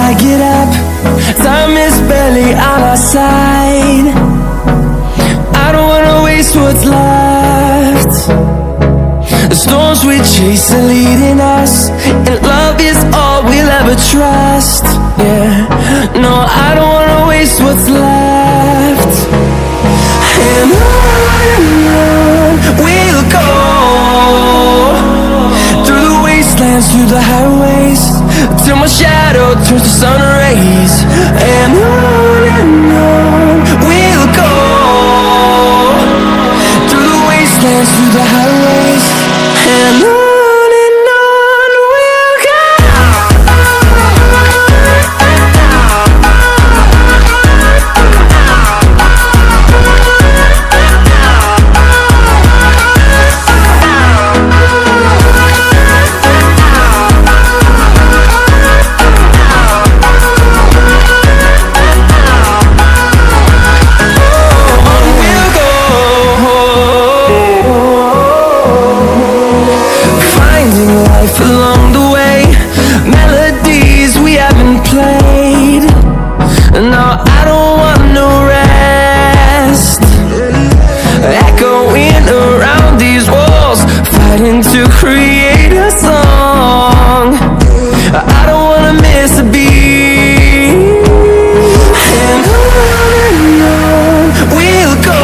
I get up, time is barely on our side. I don't wanna waste what's left. The storms we chase are leading us, and love is all we'll ever trust. Yeah, no, I don't wanna waste what's left. And on we'll go, through the wastelands, through the highways, till my shadow turns to sun rays. And on we'll go, through the wastelands, through the highways, and on we'll go. Along the way, melodies we haven't played. No, I don't want no rest. Echoing around these walls, fighting to create a song. I don't wanna miss a beat. And on we'll go,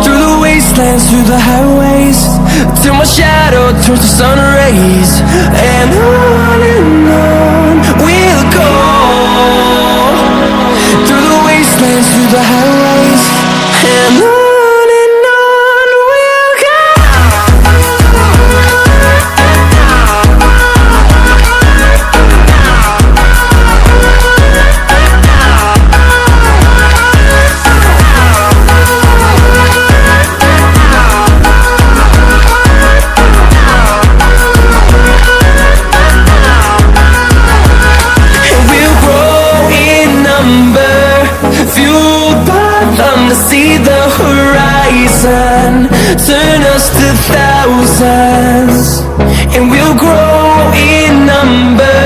through the wastelands, through the highways, till my shadow turns to sun rays. And on we'll go, through the wastelands, through the highways, and on we'll go. To see the horizon, turn us to thousands, and we'll grow in number,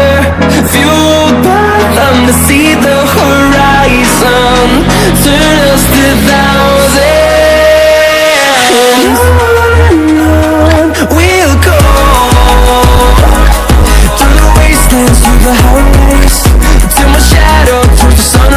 fueled by them. To see the horizon, turn us to thousands, and on we'll go, through the wastelands, through the highways, till my shadow turns to sun